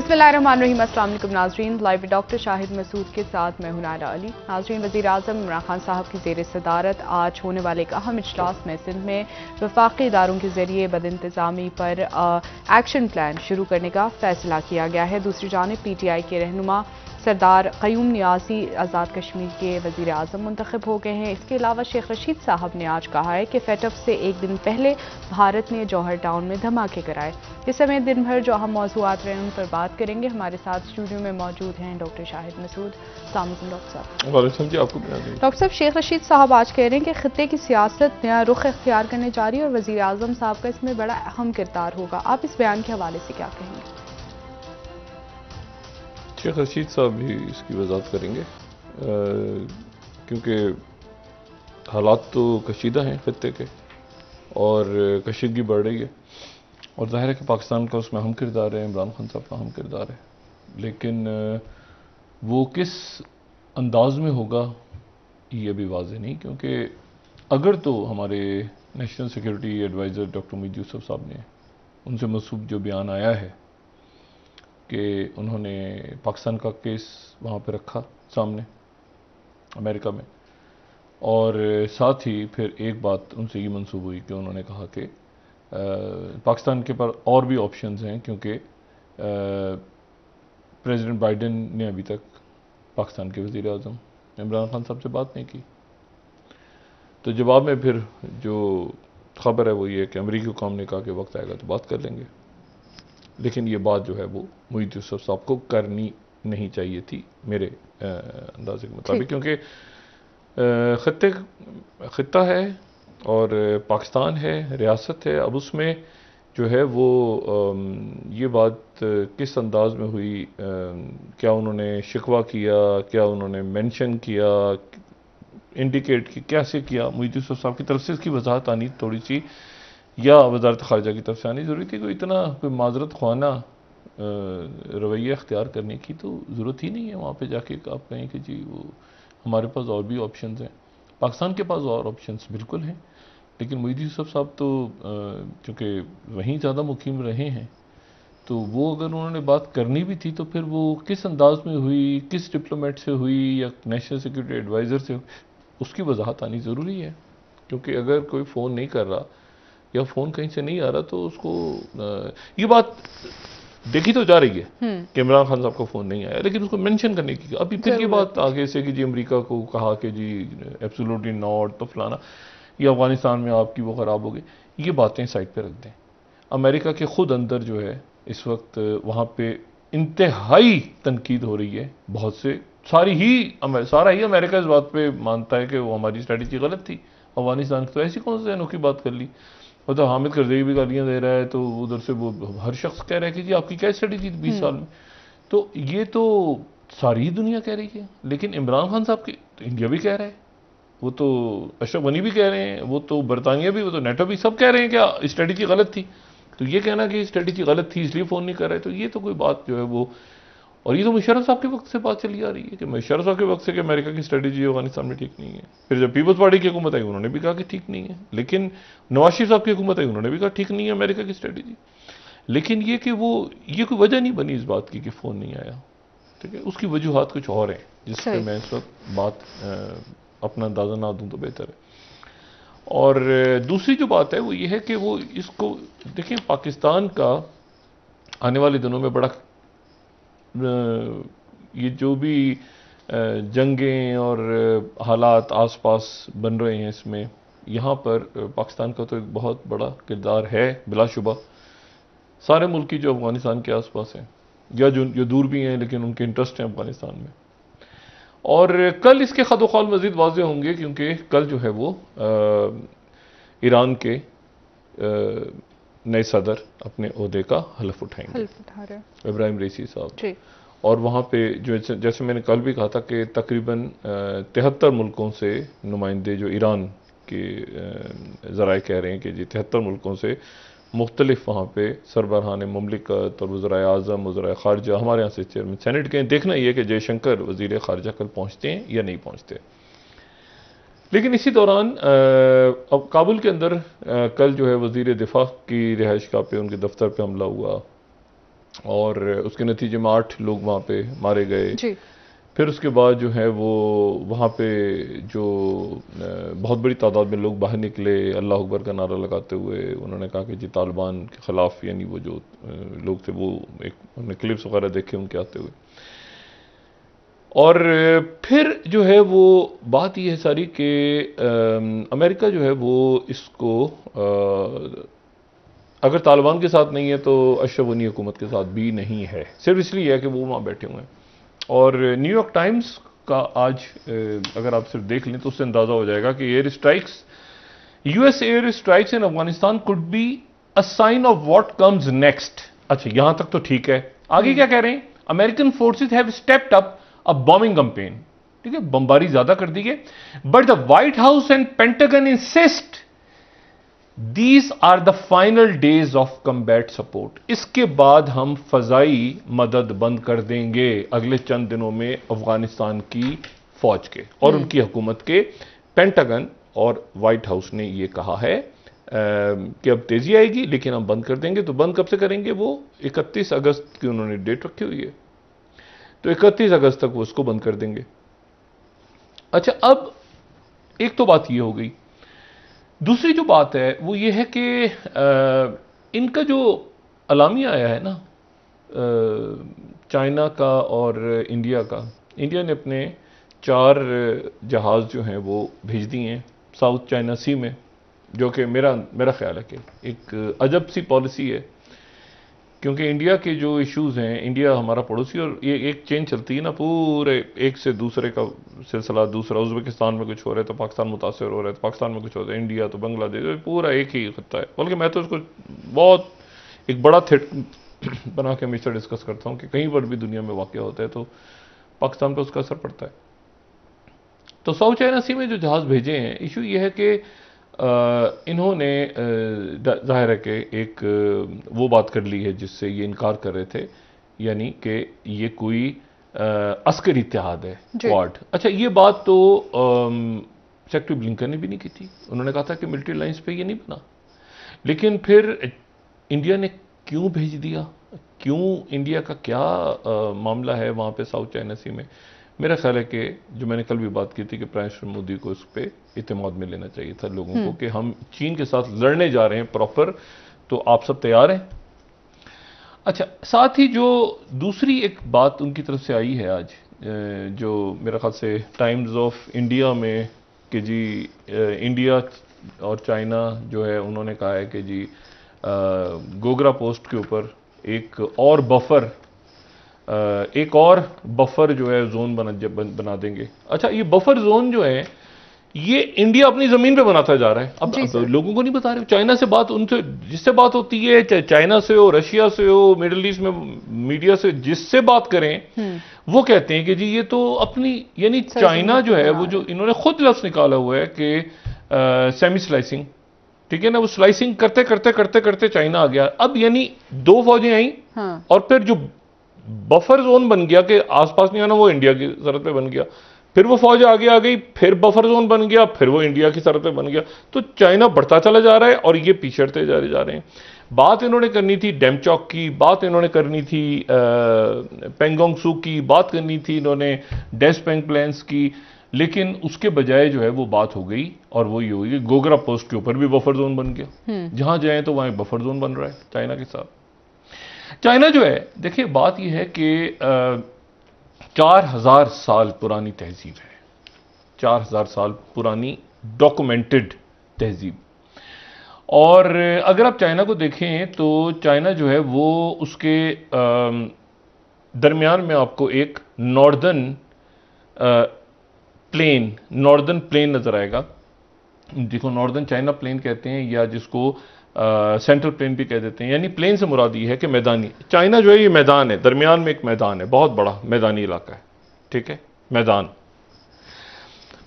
बिस्मिल्लाहिर्रहमानिर्रहीम। अस्सलाम वालेकुम नाज़रीन, लाइव डॉक्टर शाहिद मसूद के साथ मैं हूं नायरा अली। नाज़रीन, वज़ीर आज़म इमरान खान साहब की ज़ेर सदारत आज होने वाले एक अहम इजलास में सिंध में वफाकी इदारों के जरिए बदइंतज़ामी पर एक्शन प्लान शुरू करने का फैसला किया गया है। दूसरी जानिब PTI के रहनुमा सरदार क़य्यूम नियाज़ी आज़ाद कश्मीर के वज़ीर आज़म मुंतखब हो गए हैं। इसके अलावा शेख रशीद साहब ने आज कहा है कि फेटअप से एक दिन पहले भारत ने जौहर टाउन में धमाके कराए। इस समय दिन भर जो अहम मौज़ूआत रहे उन पर बात करेंगे। हमारे साथ स्टूडियो में मौजूद हैं डॉक्टर शाहिद मसूद। अस्सलाम वालेकुम डॉक्टर साहब। वालेकुम जी, आपको डॉक्टर साहब, शेख रशीद साहब आज कह रहे हैं कि खित्ते की सियासत नया रुख इख्तियार करने जा रही है और वज़ीर आज़म साहब का इसमें बड़ा अहम किरदार होगा। आप इस बयान के हवाले से क्या कहेंगे? शेख रशीद साहब भी इसकी वजाहत करेंगे, क्योंकि हालात तो कशीदा हैं खित्ते के और कशीदगी बढ़ रही है और ज़ाहिर है कि पाकिस्तान का उसमें अहम किरदार है, इमरान खान साहब का अहम किरदार है। लेकिन वो किस अंदाज में होगा ये अभी वाज़ेह नहीं, क्योंकि अगर तो हमारे national security adviser doctor Moeed Yusuf sahab ने उनसे मसूब जो बयान आया है कि उन्होंने पाकिस्तान का केस वहाँ पे रखा सामने अमेरिका में, और साथ ही फिर एक बात उनसे ये मंसूब हुई कि उन्होंने कहा कि पाकिस्तान के पास और भी ऑप्शंस हैं, क्योंकि प्रेसिडेंट बाइडेन ने अभी तक पाकिस्तान के वज़ीर आज़म इमरान खान साहब से बात नहीं की। तो जवाब में फिर जो खबर है वो ये कि अमरीकी हुकाम ने कहा कि वक्त आएगा तो बात कर लेंगे। लेकिन ये बात जो है वो मुईद यूसुफ साहब को करनी नहीं चाहिए थी मेरे अंदाजे के मुताबिक, क्योंकि खित्ता है और पाकिस्तान है, रियासत है। अब उसमें जो है वो ये बात किस अंदाज में हुई, क्या उन्होंने शिकवा किया, क्या उन्होंने मेंशन किया, इंडिकेट की कैसे किया, मुईद यूसुफ साहब की तरफ से इसकी वजाहत आनी थोड़ी सी, या वजारत खारजा की तरफ से आनी ज़रूरी थी। कोई इतना कोई माजरत ख्वाना रवैया अख्तियार करने की तो ज़रूरत ही नहीं है। वहाँ पे जाके आप कहें कि जी वो हमारे पास और भी ऑप्शंस हैं। पाकिस्तान के पास और ऑप्शंस बिल्कुल हैं, लेकिन मुईद यूसुफ साहब तो चूँकि वहीं ज़्यादा मुकीम रहे हैं, तो वो अगर उन्होंने बात करनी भी थी तो फिर वो किस अंदाज में हुई, किस डिप्लोमेट से हुई या नेशनल सिक्योरिटी एडवाइज़र से, उसकी वजाहत आनी ज़रूरी है। क्योंकि अगर कोई फ़ोन नहीं कर रहा या फ़ोन कहीं से नहीं आ रहा तो उसको ये बात देखी तो जा रही है कि इमरान खान साहब का फ़ोन नहीं आया, लेकिन उसको मेंशन करने की अभी फिर ये बात आगे से कि जी अमेरिका को कहा कि जी एब्सोल्युटली नॉट, तो फलाना, ये अफगानिस्तान में आपकी वो ख़राब हो गई, ये बातें साइड पे रख दें। अमेरिका के खुद अंदर जो है इस वक्त वहाँ पे इंतहाई तनकीद हो रही है बहुत से, सारा ही अमेरिका इस बात पे मानता है कि वो हमारी स्ट्रेटजी गलत थी अफगानिस्तान की। तो ऐसी कौन सी अनोखी बात कर ली, वो तो हामिद करज़ई भी गालियाँ दे रहा है, तो उधर से वो हर शख्स कह रहा है कि जी आपकी क्या स्ट्रेटजी थी 20 साल में। तो ये तो सारी दुनिया कह रही है, लेकिन इमरान खान साहब की तो इंडिया भी कह रहा है, वो तो अशरफ गनी भी कह रहे हैं, वो तो बरतानिया भी, वो तो नेटो भी, सब कह रहे हैं क्या स्ट्रेटजी गलत थी। तो ये कहना कि स्ट्रेटजी गलत थी इसलिए फ़ोन नहीं कर रहे, तो ये तो कोई बात जो है वो, और ये तो मुशर्रफ साहब के वक्त से बात चली आ रही है कि मुशर्रफ साहब के वक्त से कि अमेरिका की स्ट्रेटजी अफगानिस्तान में ठीक नहीं है। फिर जब पीपल्स पार्टी की हुकूमत आई उन्होंने भी कहा कि ठीक नहीं है, लेकिन नवाज शरीफ साहब की हुकूमत आई उन्होंने भी कहा ठीक नहीं है अमेरिका की स्ट्रेटजी। लेकिन ये कि वो ये कोई वजह नहीं बनी इस बात की कि फ़ोन नहीं आया, ठीक है, उसकी वजूहात कुछ और हैं जिस पर मैं इस वक्त बात अपना अंदाज़ा ना दूँ तो बेहतर है। और दूसरी जो बात है वो ये है कि वो इसको देखिए, पाकिस्तान का आने वाले दिनों में बड़ा ये जो भी जंगें और हालात आसपास बन रहे हैं इसमें, यहाँ पर पाकिस्तान का तो एक बहुत बड़ा किरदार है बिलाशुबा। सारे मुल्क की जो अफगानिस्तान के आसपास हैं या जो दूर भी हैं लेकिन उनके इंटरेस्ट हैं अफगानिस्तान में। और कल इसके खदोखाल मज़ीद वाज़ेह होंगे, क्योंकि कल जो है वो ईरान के नए सदर अपने ओहदे का हल्फ उठाएंगे, इब्राहिम रईसी साहब। और वहाँ पे जो जैसे मैंने कल भी कहा था कि तकरीबन 73 मुल्कों से नुमाइंदे, जो ईरान के ज़राए कह रहे हैं कि जी 73 मुल्कों से मुख्तलिफ वहाँ पे सरबराहान मुमलिकत और वज़राए आज़म, वज़राए ख़ारजा, हमारे यहाँ से चेयरमैन सेनेट के। देखना ये कि जयशंकर वज़ीर ख़ारजा कल पहुँचते हैं या नहीं पहुँचते। लेकिन इसी दौरान अब काबुल के अंदर कल जो है वज़ीर दिफा की रिहाइश गाह पे, उनके दफ्तर पे हमला हुआ और उसके नतीजे में 8 लोग वहाँ पे मारे गए। जी। फिर उसके बाद जो है वो वहाँ पे जो बहुत बड़ी तादाद में लोग बाहर निकले अल्लाह अकबर का नारा लगाते हुए। उन्होंने कहा कि जी तालिबान के ख़िलाफ़, यानी वो जो लोग थे वो एक, हमने क्लिप्स वगैरह देखे उनके आते हुए। और फिर जो है वो बात ये है सारी कि अमेरिका जो है वो इसको अगर तालिबान के साथ नहीं है तो अशरफ गनी हुकूमत के साथ भी नहीं है, सिर्फ इसलिए है कि वो वहाँ बैठे हुए हैं। और न्यूयॉर्क टाइम्स का आज अगर आप सिर्फ देख लें तो उससे अंदाजा हो जाएगा कि air strikes, US air strikes in Afghanistan could be a sign of what comes next. अच्छा, यहां तक तो ठीक है। आगे क्या कह रहे हैं? American forces have stepped up a bombing campaign. ठीक है, बमबारी ज्यादा कर दी है। But the White House and Pentagon insist these are the final days of combat support. इसके बाद हम फजाई मदद बंद कर देंगे अगले चंद दिनों में अफगानिस्तान की फौज के और उनकी हुकूमत के। पेंटागन और व्हाइट हाउस ने यह कहा है कि अब तेजी आएगी लेकिन हम बंद कर देंगे। तो बंद कब से करेंगे? वो 31 अगस्त की उन्होंने डेट रखी हुई है, तो 31 अगस्त तक वो उसको बंद कर देंगे। अच्छा, अब एक तो बात ये हो गई। दूसरी जो बात है वो ये है कि इनका जो अलामिया आया है ना चाइना का और इंडिया का, इंडिया ने अपने 4 जहाज जो हैं वो भेज दिए हैं साउथ चाइना सी में, जो कि मेरा ख्याल है कि एक अजब सी पॉलिसी है। क्योंकि इंडिया के जो इश्यूज हैं, इंडिया हमारा पड़ोसी और ये एक चेन चलती है ना, पूरे एक से दूसरे का सिलसिला। दूसरा उज़्बेकिस्तान में कुछ हो रहा है तो पाकिस्तान मुतासर हो रहा है, तो पाकिस्तान में कुछ हो रहा है, इंडिया तो बांग्लादेश, पूरा एक ही खत्ता है। बल्कि मैं तो उसको बहुत एक बड़ा थ्रेट बना के हमेशा डिस्कस करता हूँ कि कहीं पर भी दुनिया में वाक़या होता है तो पाकिस्तान पर उसका असर पड़ता है। तो साउथ चाइना सी में जो जहाज़ भेजे हैं, इशू ये है कि इन्होंने जाहिर है कि एक वो बात कर ली है जिससे ये इनकार कर रहे थे, यानी कि ये कोई अस्करी इत्तेहाद है, क्वाड। अच्छा, ये बात तो सेक्रेटरी ब्लिंकन ने भी नहीं की थी। उन्होंने कहा था कि मिलिट्री लाइंस पे ये नहीं बना। लेकिन फिर इंडिया ने क्यों भेज दिया? क्यों? इंडिया का क्या मामला है वहाँ पे साउथ चाइना सी में? मेरा ख्याल है कि जो मैंने कल भी बात की थी कि प्राइम मिनिस्टर मोदी को इस पर इत्तेमाद में लेना चाहिए था लोगों को कि हम चीन के साथ लड़ने जा रहे हैं प्रॉपर, तो आप सब तैयार हैं। अच्छा, साथ ही जो दूसरी एक बात उनकी तरफ से आई है आज, जो मेरा ख्याल से टाइम्स ऑफ इंडिया में, कि जी इंडिया और चाइना जो है उन्होंने कहा है कि जी गोगरा पोस्ट के ऊपर एक और बफर जो है जोन बना देंगे। अच्छा, ये बफर जोन जो है ये इंडिया अपनी जमीन पे बनाता जा रहा है। अब लोगों को नहीं बता रहे। चाइना से बात, उनसे जिससे बात होती है, चाहे चाइना से हो, रशिया से हो, मिडिल ईस्ट में मीडिया से जिससे बात करें, वो कहते हैं कि जी ये तो अपनी, यानी चाइना जो है वो, जो इन्होंने खुद लफ्ज निकाला हुआ है कि सेमी स्लाइसिंग, ठीक है ना, वो स्लाइसिंग करते करते करते करते चाइना आ गया। अब यानी 2 फौजें आई और फिर जो बफर जोन बन गया कि आसपास नहीं आना, वो इंडिया की सरहद पे बन गया। फिर वो फौज आगे आ गई, फिर बफर जोन बन गया, फिर वो इंडिया की सरहद पे बन गया। तो चाइना बढ़ता चला जा रहा है और ये पिछड़ते जा रहे हैं। बात इन्होंने करनी थी डेमचौक की, बात इन्होंने करनी थी पेंगोंग सू की, बात करनी थी इन्होंने डेस्पेंग प्लान्स की, लेकिन उसके बजाय जो है वो बात हो गई और वो ये हुई कि गोगरा पोस्ट के ऊपर भी बफर जोन बन गया। जहां जाए तो वहां बफर जोन बन रहा है चाइना के साथ। चाइना जो है, देखिए बात यह है कि 4000 साल पुरानी तहजीब है, 4000 साल पुरानी डॉक्यूमेंटेड तहजीब। और अगर आप चाइना को देखें तो चाइना जो है वो उसके दरमियान में आपको एक नॉर्दर्न प्लेन नजर आएगा। जिसको नॉर्दर्न चाइना प्लेन कहते हैं या जिसको सेंट्रल प्लेन भी कह देते हैं। यानी प्लेन से मुराद ये है कि मैदानी चाइना जो है ये मैदान है, दरमियान में एक मैदान है, बहुत बड़ा मैदानी इलाका है, ठीक है, मैदान।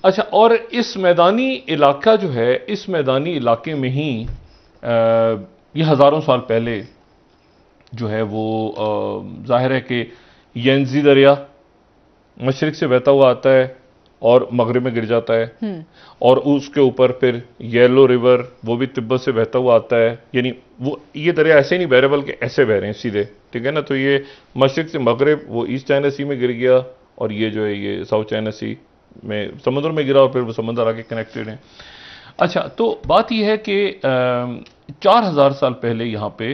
अच्छा, और इस मैदानी इलाका जो है, इस मैदानी इलाके में ही ये हजारों साल पहले जो है वो जाहिर है कि येंजी दरिया मशरिक से बहता हुआ आता है और मगरिब में गिर जाता है, और उसके ऊपर फिर येलो रिवर, वो भी तिब्बत से बहता हुआ आता है। यानी वो ये दरिया ऐसे नहीं बह रहे बल्कि ऐसे बह रहे हैं सीधे, ठीक है ना। तो ये मशरिक से मगरिब वो ईस्ट चाइना सी में गिर गया, और ये जो है ये साउथ चाइना सी में समुद्र में गिरा, और फिर वो समुद्र आगे कनेक्टेड है। अच्छा, तो बात यह है कि 4000 साल पहले यहाँ पे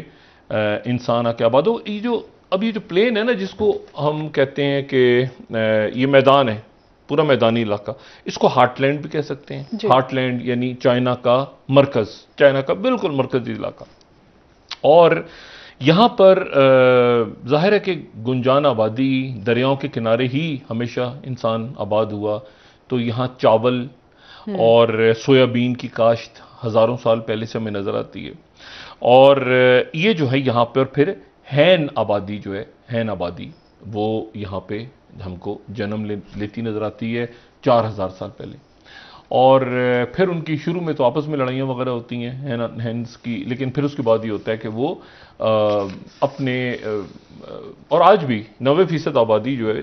इंसान आके आबाद हो। ये जो प्लेन है ना, जिसको हम कहते हैं कि ये मैदान है, पूरा मैदानी इलाका, इसको हार्टलैंड भी कह सकते हैं। हार्टलैंड यानी चाइना का मरकज, चाइना का बिल्कुल मरकजी इलाका। और यहाँ पर जाहिर है कि गुंजान आबादी, दरियाओं के किनारे ही हमेशा इंसान आबाद हुआ। तो यहाँ चावल और सोयाबीन की काश्त हज़ारों साल पहले से हमें नज़र आती है। और ये जो है यहाँ पर फिर हैन आबादी जो है, हैन आबादी वो यहाँ पे हमको जन्म लेती नज़र आती है 4000 साल पहले। और फिर उनकी शुरू में तो आपस में लड़ाइयाँ वगैरह होती हैं हैंस की, लेकिन फिर उसके बाद ये होता है कि वो अपने और आज भी 90% आबादी जो है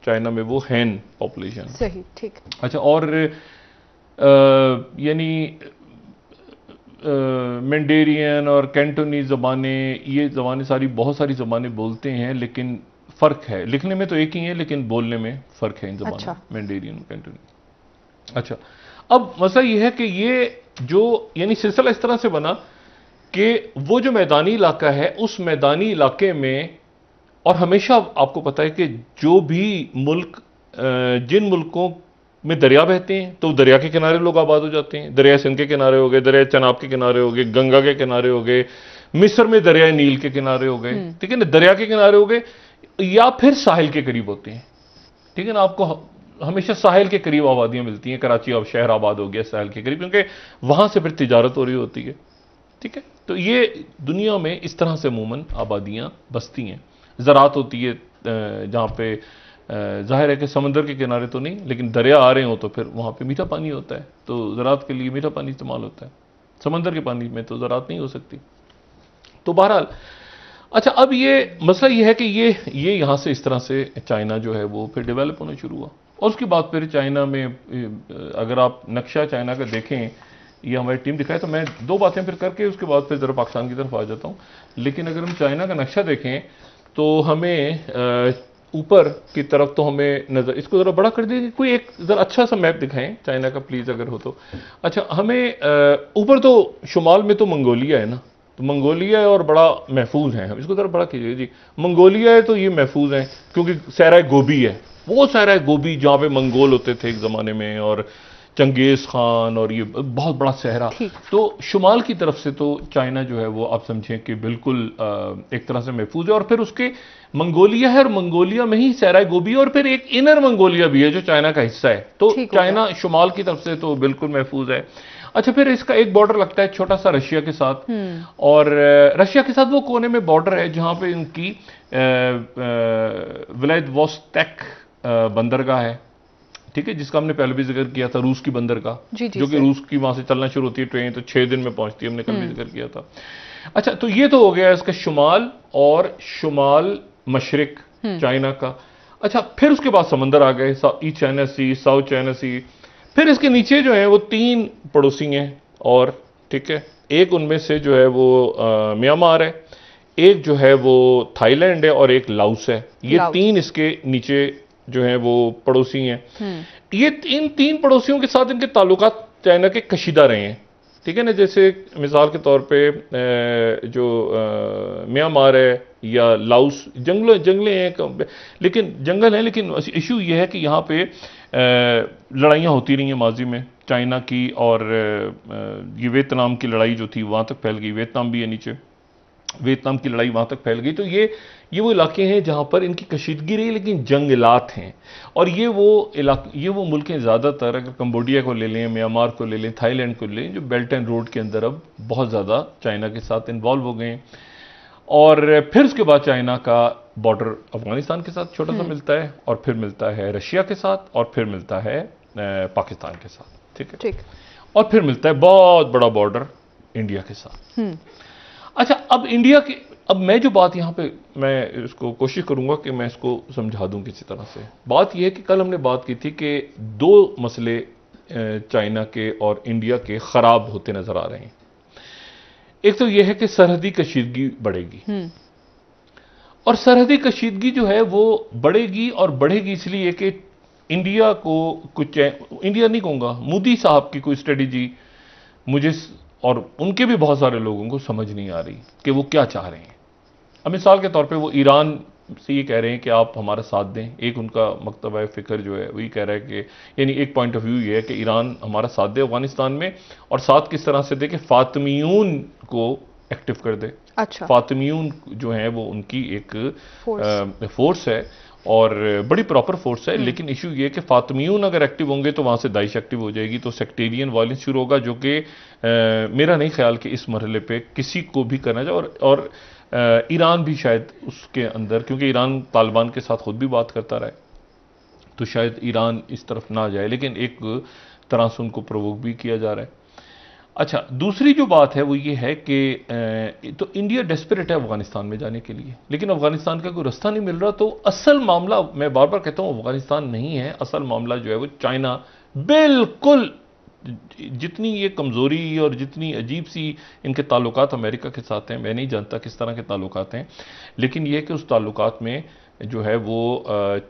चाइना में वो हैन पॉपुलेशन। सही, ठीक। अच्छा, और यानी मैंडेरियन और कैंटोनीज ज़बानें, ये ज़बानें सारी बहुत सारी ज़बानें बोलते हैं, लेकिन फ़र्क है, लिखने में तो एक ही है लेकिन बोलने में फ़र्क है इन ज़बानों। अच्छा। मैंडेरियन, कैंटोनी। अच्छा, अब मसला ये है कि ये जो यानी सिलसिला इस तरह से बना कि वो जो मैदानी इलाका है, उस मैदानी इलाके में, और हमेशा आपको पता है कि जो भी मुल्क, जिन मुल्कों में दरिया बहते हैं तो दरिया के किनारे लोग आबाद हो जाते हैं। दरिया सिंध के किनारे हो गए, दरिया चनाब के किनारे हो गए, गंगा के किनारे हो गए, मिस्र में दरिया नील के किनारे हो गए, ठीक है ना, दरिया के किनारे हो गए, या फिर साहिल के करीब होते हैं, ठीक है ना। आपको हमेशा साहिल के करीब आबादियां मिलती हैं। कराची अब शहर आबाद हो गया साहिल के करीब, क्योंकि वहां से फिर तिजारत हो रही होती है, ठीक है। तो ये दुनिया में इस तरह से अमूमन आबादियां बसती हैं। ज़राअत होती है जहाँ पे जाहिर है कि समंदर के किनारे तो नहीं, लेकिन दरिया आ रहे हो तो फिर वहाँ पे मीठा पानी होता है, तो ज़राअत के लिए मीठा पानी इस्तेमाल होता है। समंदर के पानी में तो ज़राअत नहीं हो सकती। तो बहरहाल, अच्छा, अब ये मसला ये है कि ये यहाँ से इस तरह से चाइना जो है वो फिर डेवलप होना शुरू हुआ। और उसके बाद फिर चाइना में, अगर आप नक्शा चाइना का देखें, ये हमारी टीम दिखाए, तो मैं दो बातें फिर करके उसके बाद फिर ज़रा पाकिस्तान की तरफ आ जाता हूँ। लेकिन अगर हम चाइना का नक्शा देखें तो हमें ऊपर की तरफ तो हमें नजर, इसको जरा बड़ा कर दीजिए, कोई एक जरा अच्छा सा मैप दिखाएं चाइना का प्लीज अगर हो तो। अच्छा, हमें ऊपर तो शुमाल में तो मंगोलिया है ना, तो मंगोलिया है और बड़ा महफूज है। इसको जरा बड़ा कीजिए जी। मंगोलिया है तो ये महफूज है क्योंकि सहरा गोबी है, वो सहरा गोबी जहाँ पे मंगोल होते थे एक जमाने में, और चंगेज खान, और ये बहुत बड़ा सहरा। तो शुमाल की तरफ से तो चाइना जो है वो आप समझें कि बिल्कुल एक तरह से महफूज है। और फिर उसके मंगोलिया है, और मंगोलिया में ही सहरा गोबी, और फिर एक इनर मंगोलिया भी है जो चाइना का हिस्सा है। तो चाइना शुमाल की तरफ से तो बिल्कुल महफूज है। अच्छा, फिर इसका एक बॉर्डर लगता है छोटा सा रशिया के साथ, और रशिया के साथ वो कोने में बॉर्डर है जहां पे इनकी व्लादिवोस्तोक बंदरगाह है, ठीक है, जिसका हमने पहले भी जिक्र किया था, रूस की बंदरगाह, जो कि रूस की वहां से चलना शुरू होती है ट्रेन तो 6 दिन में पहुंचती है, हमने कल भी जिक्र किया था। अच्छा, तो ये तो हो गया इसका शुमाल और शुमाल मशरिक चाइना का। अच्छा, फिर उसके बाद समंदर आ गए, ईस्ट चाइना सी, साउथ चाइना सी। फिर इसके नीचे जो है वो 3 पड़ोसी हैं, और ठीक है, एक उनमें से जो है वो म्यांमार है, एक जो है वो थाईलैंड है, और एक लाओस है। ये 3 इसके नीचे जो है वो पड़ोसी हैं। ये इन 3 पड़ोसियों के साथ इनके ताल्लुकात चाइना के कशीदा रहे हैं, ठीक है ना। जैसे मिसाल के तौर पे जो म्यांमार है या लाओस, जंगलें हैं, लेकिन जंगल हैं, लेकिन इशू ये है कि यहाँ पे लड़ाइयाँ होती रही हैं माजी में चाइना की, और ये वियतनाम की लड़ाई जो थी वहाँ तक फैल गई, वियतनाम भी है नीचे, वियतनाम की लड़ाई वहाँ तक फैल गई। तो ये वो इलाके हैं जहाँ पर इनकी कशीदगी रही, लेकिन जंगलात हैं। और ये वो मुल्क हैं ज़्यादातर, अगर कंबोडिया को ले लें, म्यांमार को ले लें, थाईलैंड को ले लें, जो बेल्ट एंड रोड के अंदर अब बहुत ज़्यादा चाइना के साथ इन्वॉल्व हो गए हैं। और फिर उसके बाद चाइना का बॉर्डर अफगानिस्तान के साथ छोटा सा मिलता है, और फिर मिलता है रशिया के साथ, और फिर मिलता है पाकिस्तान के साथ, ठीक है, और फिर मिलता है बहुत बड़ा बॉर्डर इंडिया के साथ। अच्छा, अब इंडिया के, अब मैं जो बात यहाँ पे, मैं इसको कोशिश करूंगा कि मैं इसको समझा दूं किसी तरह से। बात यह है कि कल हमने बात की थी कि 2 मसले चाइना के और इंडिया के खराब होते नजर आ रहे हैं। एक तो यह है कि सरहदी कशीदगी बढ़ेगी, और सरहदी कशीदगी जो है वो बढ़ेगी, और बढ़ेगी इसलिए कि इंडिया को कुछ, इंडिया नहीं कहूँगा, मोदी साहब की कोई स्ट्रेटजी मुझे और उनके भी बहुत सारे लोगों को समझ नहीं आ रही कि वो क्या चाह रहे हैं। अब मिसाल के तौर पे वो ईरान से ये कह रहे हैं कि आप हमारा साथ दें। एक उनका मकतबा फ़िक्र जो है वही कह रहा है कि, यानी एक पॉइंट ऑफ व्यू ये है कि ईरान हमारा साथ दे अफगानिस्तान में, और साथ किस तरह से दे कि फातिमियून को एक्टिव कर दे। अच्छा। फातिमियून जो है वो उनकी एक फोर्स है और बड़ी प्रॉपर फोर्स है, लेकिन इशू ये है कि फातिमियून अगर एक्टिव होंगे तो वहां से दाइश एक्टिव हो जाएगी, तो सेक्टेरियन वायलेंस शुरू होगा, जो कि मेरा नहीं ख्याल कि इस मरहले पे किसी को भी करना चाहिए। और ईरान भी शायद उसके अंदर, क्योंकि ईरान तालिबान के साथ खुद भी बात करता रहा है, तो शायद ईरान इस तरफ ना जाए, लेकिन एक तरह से उनको प्रोवोक भी किया जा रहा है। अच्छा, दूसरी जो बात है वो ये है कि तो इंडिया डेस्परेट है अफगानिस्तान में जाने के लिए, लेकिन अफगानिस्तान का कोई रास्ता नहीं मिल रहा। तो असल मामला, मैं बार बार कहता हूं, अफगानिस्तान नहीं है, असल मामला जो है वो चाइना। बिल्कुल जितनी ये कमज़ोरी और जितनी अजीब सी इनके ताल्लुकात अमेरिका के साथ हैं, मैं नहीं जानता किस तरह के ताल्लुकात हैं, लेकिन ये कि उस ताल्लुकात में जो है वो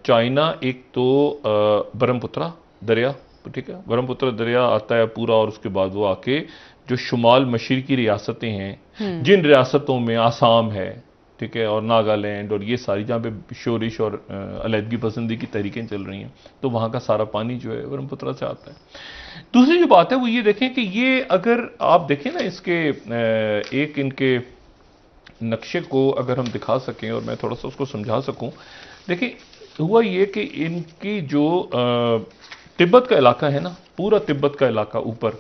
चाइना, एक तो ब्रह्मपुत्र दरिया, ठीक है, ब्रह्मपुत्र दरिया आता है पूरा, और उसके बाद वो आके जो शुमाल मशरकी रियासतें हैं, जिन रियासतों में आसाम है, ठीक है, और नागालैंड और ये सारी, जहाँ पे शोरिश और अलहदगी पसंदी की तहरीकें चल रही हैं, तो वहाँ का सारा पानी जो है ब्रह्मपुत्र से आता है। दूसरी जो बात है वो ये देखें कि ये अगर आप देखें ना, इसके एक इनके नक्शे को अगर हम दिखा सकें और मैं थोड़ा सा उसको समझा सकूं। देखिए, हुआ ये कि इनकी जो तिब्बत का इलाका है ना, पूरा तिब्बत का इलाका ऊपर,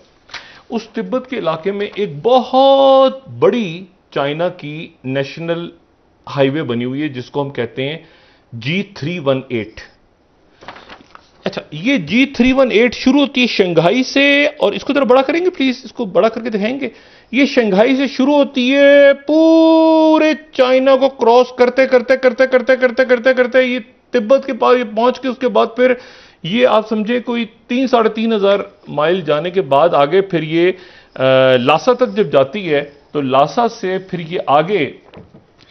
उस तिब्बत के इलाके में एक बहुत बड़ी चाइना की नेशनल हाईवे बनी हुई है, जिसको हम कहते हैं G318। अच्छा, ये G318 शुरू होती है शंघाई से, और इसको जरा बड़ा करेंगे प्लीज, इसको बड़ा करके दिखाएंगे। ये शंघाई से शुरू होती है, पूरे चाइना को क्रॉस करते करते करते करते करते करते करते ये तिब्बत के पास पहुंच के, उसके बाद फिर ये आप समझे कोई 3-3.5 माइल जाने के बाद आगे फिर ये लासा तक जब जाती है, तो लासा से फिर ये आगे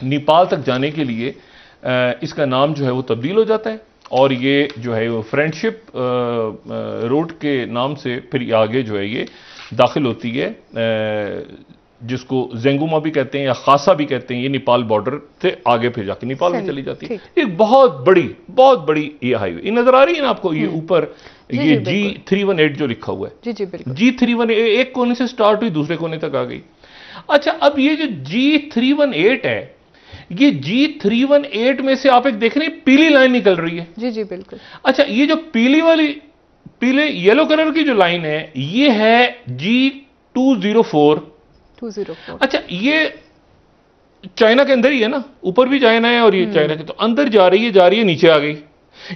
नेपाल तक जाने के लिए इसका नाम जो है वो तब्दील हो जाता है, और ये जो है वो फ्रेंडशिप रोड के नाम से फिर आगे जो है ये दाखिल होती है, जिसको जेंगुमा भी कहते हैं या खासा भी कहते हैं। ये नेपाल बॉर्डर से आगे फिर जाके नेपाल में चली जाती है। एक बहुत बड़ी ये हाईवे, ये नजर आ रही है ना आपको, ये ऊपर ये G318 जो लिखा हुआ है, जी बिल्कुल, G318 एक कोने से स्टार्ट हुई, दूसरे कोने तक आ गई। अच्छा, अब ये जो G318 है, ये G318 में से आप एक देख रहे हैं पीली लाइन निकल रही है। जी बिल्कुल। अच्छा, ये जो पीले येलो कलर की जो लाइन है, ये है G204। अच्छा, ये चाइना के अंदर ही है ना, ऊपर भी चाइना है और ये चाइना के, तो अंदर जा रही है, नीचे आ गई।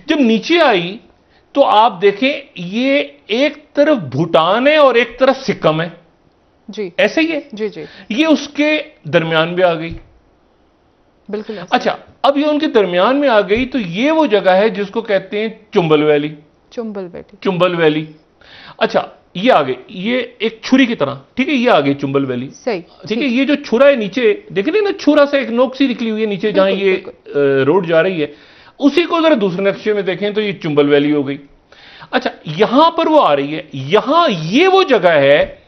जब नीचे आई तो आप देखें, ये एक तरफ भूटान है और एक तरफ सिक्किम है, जी ऐसे ही है, जी। ये उसके दरमियान में आ गई, बिल्कुल। अच्छा, अब ये उनके दरमियान में आ गई, तो ये वो जगह है जिसको कहते हैं चुंबल वैली। अच्छा, ये आ गई, ये एक छुरी की तरह, ठीक है, ये आ गई चुंबल वैली, सही, ठीक है। ये जो छुरा है नीचे, देख रहे ना, छुरा से एक नोक सी निकली हुई है नीचे, जहां ये रोड जा रही है, उसी को जरा दूसरे नक्शे में देखें तो ये चुंबल वैली हो गई। अच्छा, यहां पर वो आ रही है, यहां ये वो जगह है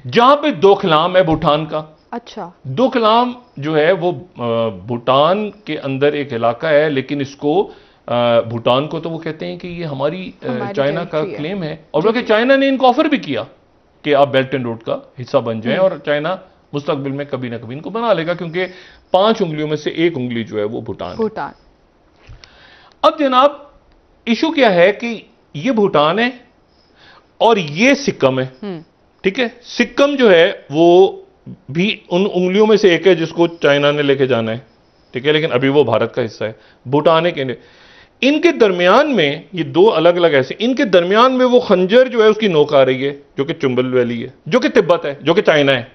जहां पे दोकलाम है भूटान का। अच्छा, दोकलाम जो है वो भूटान के अंदर एक इलाका है, लेकिन इसको भूटान को तो वो कहते हैं कि ये हमारी चाइना का क्लेम है, और बल्कि चाइना ने इनको ऑफर भी किया कि आप बेल्ट एंड रोड का हिस्सा बन जाएं, और चाइना मुस्तकबिल में कभी ना कभी इनको बना लेगा, क्योंकि 5 उंगलियों में से एक उंगली जो है वो भूटान। अब जनाब, इशू क्या है कि ये भूटान है और ये सिक्किम है, ठीक है। सिक्किम जो है वो भी उन उंगलियों में से एक है जिसको चाइना ने लेके जाना है, ठीक है, लेकिन अभी वो भारत का हिस्सा है। भूटान है, इनके दरमियान में ये दो अलग अलग ऐसे, इनके दरमियान में वो खंजर जो है उसकी नोक आ रही है, जो कि चुंबल वैली है, जो कि तिब्बत है, जो कि चाइना है,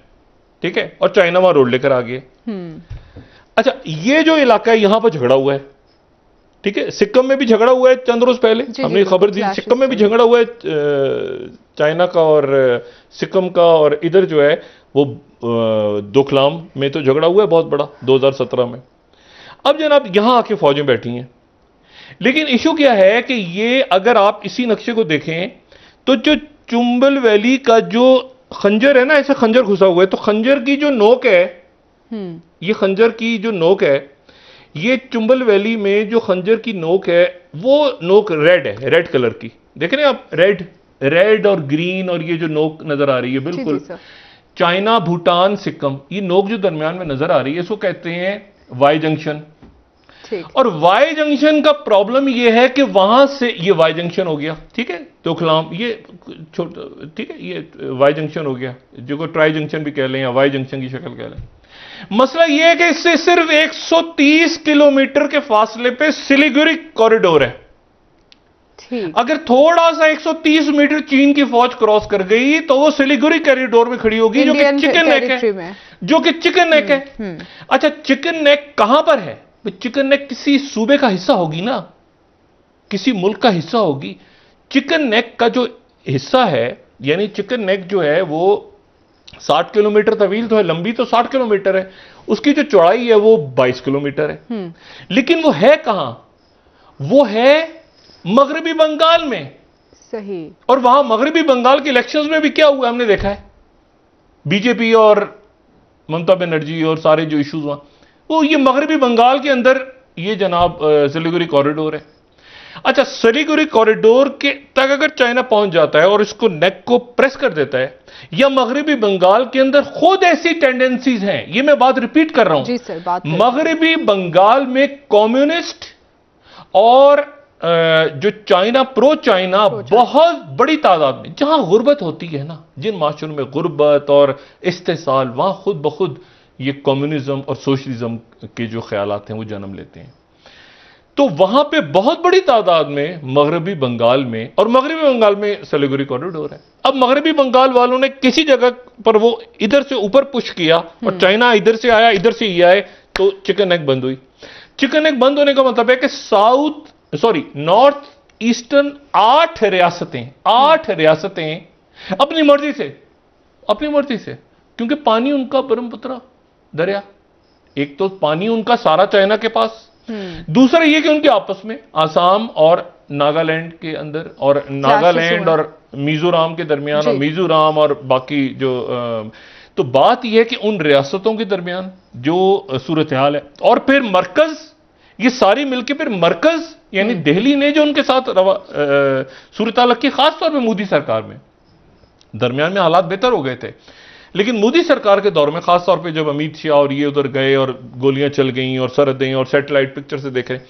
ठीक है, और चाइना वहां रोड लेकर आ गया। अच्छा, ये जो इलाका है यहां पर झगड़ा हुआ है, ठीक है। सिक्किम में भी झगड़ा हुआ है, चंद रोज पहले हमने खबर दी, सिक्किम में भी झगड़ा हुआ है चाइना का और सिक्किम का, और इधर जो है वो दोकलाम में तो झगड़ा हुआ है बहुत बड़ा 2017 में। अब जनाब यहां आके फौजें बैठी हैं, लेकिन इशू क्या है कि ये अगर आप इसी नक्शे को देखें तो जो चुंबल वैली का जो खंजर है ना, ऐसे खंजर घुसा हुआ है, तो खंजर की जो नोक है, ये खंजर की जो नोक है, ये चुंबल वैली में जो खंजर की नोक है वो नोक रेड है, रेड कलर की। देख रहे हैं आप, रेड और ग्रीन, और ये जो नोक नजर आ रही है बिल्कुल चाइना, भूटान, सिक्किम, ये नोक जो दरमियान में नजर आ रही है इसको कहते हैं वाई जंक्शन। और वाई जंक्शन का प्रॉब्लम ये है कि वहां से ये वाई जंक्शन हो गया, ठीक है, तोखलाम ये छोटा, ठीक है, ये वाई जंक्शन हो गया, जो ट्राई जंक्शन भी कह लें या वाई जंक्शन की शक्ल कह लें। मसला यह है कि इससे सिर्फ 130 किलोमीटर के फासले पे सिलीगुड़ी कॉरिडोर है। अगर थोड़ा सा 130 मीटर चीन की फौज क्रॉस कर गई तो वो सिलीगुड़ी कॉरिडोर में खड़ी होगी, जो कि चिकन नेक है, जो कि चिकन नेक है। अच्छा, चिकन नेक कहां पर है? चिकन नेक किसी सूबे का हिस्सा होगी ना, किसी मुल्क का हिस्सा होगी। चिकन नेक का जो हिस्सा है, यानी चिकन नेक जो है वो 60 किलोमीटर तवील तो है, लंबी तो 60 किलोमीटर है, उसकी जो चौड़ाई है वो 22 किलोमीटर है। लेकिन वो है कहां? वो है मगरबी बंगाल में। सही। और वहां मगरबी बंगाल के इलेक्शंस में भी क्या हुआ हमने देखा है, बीजेपी और ममता बनर्जी और सारे जो इश्यूज वहां, वो ये मगरबी बंगाल के अंदर ये जनाब सिलीगुड़ी कॉरिडोर है। अच्छा, सिलीगुड़ी कॉरिडोर के तक अगर चाइना पहुंच जाता है और इसको नेक को प्रेस कर देता है, या मगरबी बंगाल के अंदर खुद ऐसी टेंडेंसीज हैं, ये मैं बात रिपीट कर रहा हूं जी सर, बात मगरबी बंगाल में कम्युनिस्ट और जो चाइना, प्रो चाइना बहुत बड़ी तादाद में, जहां गुर्बत होती है ना, जिन माशरों में गुर्बत और इस्तेसाल, वहां खुद ब खुद ये कम्युनिज्म और सोशलिज्म के जो ख्यालात हैं वो जन्म लेते हैं। तो वहां पे बहुत बड़ी तादाद में मगरबी बंगाल में, और मगरबी बंगाल में सिलीगुड़ी कॉरिडोर है। अब मगरबी बंगाल वालों ने किसी जगह पर वो इधर से ऊपर पुश किया और चाइना इधर से आया, इधर से ये आए, तो चिकन नेक बंद हुई। चिकन नेक बंद होने का मतलब है कि नॉर्थ ईस्टर्न 8 रियासतें अपनी मर्जी से, क्योंकि पानी उनका ब्रह्मपुत्र दरिया, एक तो पानी उनका सारा चाइना के पास, दूसरा यह कि उनके आपस में आसाम और नागालैंड के अंदर, और नागालैंड और मिजोरम के दरमियान, और मिजोरम और बाकी जो तो बात यह है कि उन रियासतों के दरमियान जो सूरत हाल है, और फिर मरकज, ये सारी मिलकर फिर मरकज यानी दिल्ली ने जो उनके साथ सूरत हाल की, खासतौर पर मोदी सरकार में, दरमियान में हालात बेहतर हो गए थे, लेकिन मोदी सरकार के दौर में खासतौर पे जब अमित शाह और ये उधर गए और गोलियां चल गई और सरहदें और सैटेलाइट पिक्चर से देख रहे,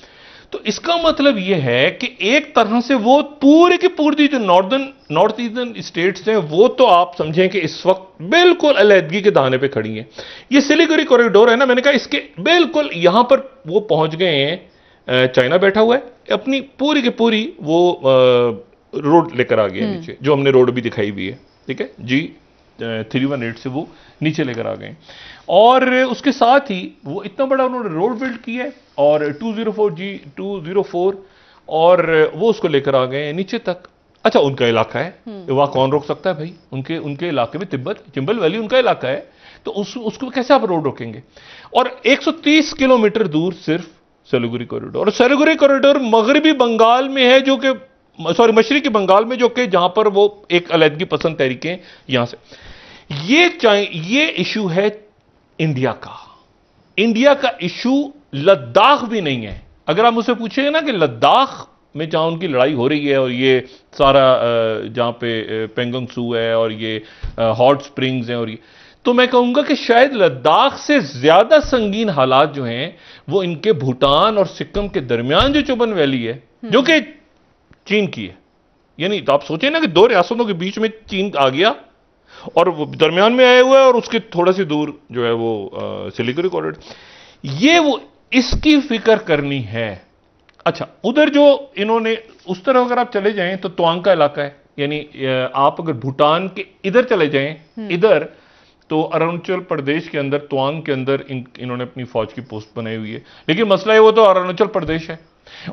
तो इसका मतलब यह है कि एक तरह से वो पूरी की पूरी जो नॉर्थ ईस्टर्न स्टेट्स हैं, वो तो आप समझें कि इस वक्त बिल्कुल अलहदगी के दाने पे खड़ी हैं। ये सिलीगुड़ी कॉरिडोर है ना, मैंने कहा इसके बिल्कुल यहां पर वो पहुंच गए हैं, चाइना बैठा हुआ है, अपनी पूरी की पूरी वो रोड लेकर आ गए नीचे, जो हमने रोड भी दिखाई हुई है, ठीक है जी, 318 से वो नीचे लेकर आ गए, और उसके साथ ही वो इतना बड़ा उन्होंने रोड बिल्ड किया है, और 204 और वो उसको लेकर आ गए नीचे तक। अच्छा, उनका इलाका है, वहां कौन रोक सकता है भाई? उनके इलाके में चंबल वैली उनका इलाका है, तो उसको कैसे आप रोड रोकेंगे? और 130 किलोमीटर दूर सिर्फ सिलीगुड़ी कॉरिडोर, और सिलीगुड़ी कॉरिडोर मगरबी बंगाल में है, जो कि मशरकी बंगाल में, जो कि जहां पर वो एक अलहदगी पसंद तहरीकें यहां से, ये इशू है इंडिया का इशू लद्दाख भी नहीं है। अगर आप मुझसे पूछेंगे ना कि लद्दाख में जहां उनकी लड़ाई हो रही है, और ये सारा जहां पे पेंगोंग सू है और ये हॉट स्प्रिंग्स हैं, और ये, तो मैं कहूंगा कि शायद लद्दाख से ज्यादा संगीन हालात जो हैं वो इनके भूटान और सिक्किम के दरमियान जो चुबन वैली है, जो कि चीन की है। यानी तो आप सोचें ना कि दो रियासतों के बीच में चीन आ गया और वो दरमियान में आया हुआ है, और उसके थोड़ा सी दूर जो है वो सिलीगुड़ी कॉरिडोर, ये वो इसकी फिक्र करनी है। अच्छा, उधर जो इन्होंने उस तरफ अगर आप चले जाएं तो तवांग का इलाका है, यानी आप अगर भूटान के इधर चले जाएं इधर, तो अरुणाचल प्रदेश के अंदर तवांग के अंदर इन्होंने अपनी फौज की पोस्ट बनाई हुई है। लेकिन मसला है वो तो अरुणाचल प्रदेश है,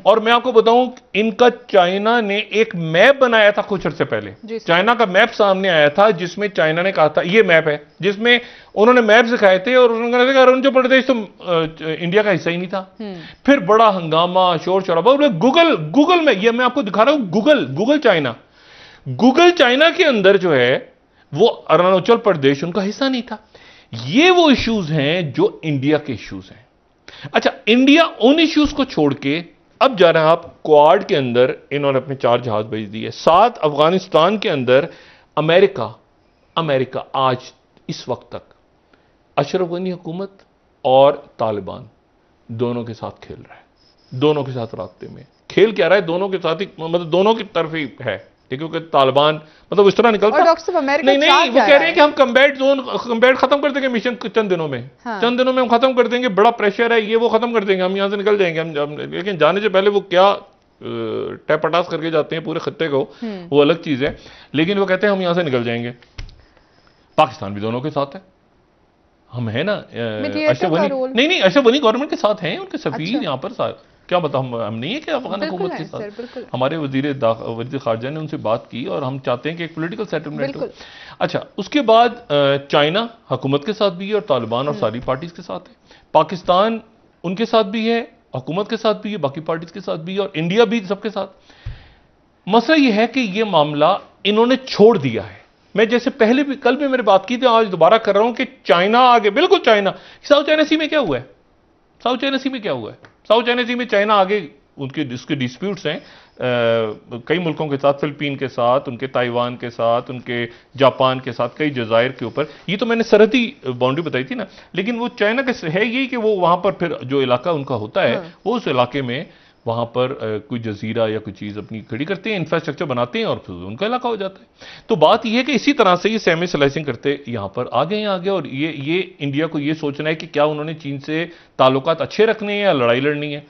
और मैं आपको बताऊं, इनका चाइना ने एक मैप बनाया था कुछ अर्से पहले। चाइना का मैप सामने आया था जिसमें चाइना ने कहा था, ये मैप है, जिसमें उन्होंने मैप दिखाए थे और उन्होंने कहा था अरुणाचल प्रदेश तो इंडिया का हिस्सा ही नहीं था। फिर बड़ा हंगामा, शोर शराबा। गूगल में, ये मैं आपको दिखा रहा हूं, गूगल चाइना के अंदर जो है वो अरुणाचल प्रदेश उनका हिस्सा नहीं था। ये वो इश्यूज हैं जो इंडिया के इश्यूज हैं। अच्छा, इंडिया उन इश्यूज को छोड़ के अब जा रहा है आप क्वाड के अंदर, इन्होंने अपने 4 जहाज भेज दिए। 7 अफगानिस्तान के अंदर अमेरिका आज इस वक्त तक अशरफ गनी हुकूमत और तालिबान दोनों के साथ खेल रहा है, दोनों के साथ रास्ते में खेल क्या रहा है, दोनों के साथ ही, मतलब दोनों की तरफ ही है, क्योंकि तालिबान मतलब इस तरह निकलता नहीं, वो कह रहे हैं कि हम कम्बैट खत्म कर देंगे मिशन चंद दिनों में। चंद दिनों में हम खत्म कर देंगे, बड़ा प्रेशर है, ये वो खत्म कर देंगे, हम यहां से निकल जाएंगे हम। लेकिन जाने से पहले वो क्या टैपटास करके जाते हैं पूरे खत्ते को, वो अलग चीज है। लेकिन वो कहते हैं हम यहां से निकल जाएंगे। पाकिस्तान भी दोनों के साथ है, हम है ना। अशरफ गनी नहीं, अशरफ गनी गवर्नमेंट के साथ हैं, उनके सफीर यहाँ पर क्या बता, हम नहीं है कि अफगान हुकूमत के साथ। हमारे वजीर खारजा ने उनसे बात की और हम चाहते हैं कि एक पॉलिटिकल सेटलमेंट हो। अच्छा, उसके बाद चाइना हुकूमत के साथ भी है और तालिबान और सारी पार्टीज के साथ है। पाकिस्तान उनके साथ भी है, हुकूमत के साथ भी है, बाकी पार्टीज के साथ भी है, और इंडिया भी सबके साथ। मसला यह है कि यह मामला इन्होंने छोड़ दिया है। मैं जैसे पहले भी, कल भी मैंने बात की थी, आज दोबारा कर रहा हूं कि चाइना आगे, बिल्कुल चाइना, साउथ चाइना सी में क्या हुआ है, साउथ चाइना सी में क्या हुआ है, साउथ चाइना सी में चाइना आगे, उनके जिसके डिस्प्यूट्स हैं कई मुल्कों के साथ, फिलीपीन के साथ, उनके ताइवान के साथ, उनके जापान के साथ, कई जजायर के ऊपर। ये तो मैंने सरहदी बाउंड्री बताई थी ना। लेकिन वो चाइना का है यही कि वो वहां पर फिर जो इलाका उनका होता है, वो उस इलाके में वहां पर कोई जजीरा या कोई चीज अपनी खड़ी करते हैं, इंफ्रास्ट्रक्चर बनाते हैं और फिर उनका इलाका हो जाता है। तो बात यह है कि इसी तरह से ये सेमी स्लाइसिंग करते यहां पर आगे और ये इंडिया को ये सोचना है कि क्या उन्होंने चीन से ताल्लुकात अच्छे रखने हैं या लड़ाई लड़नी है।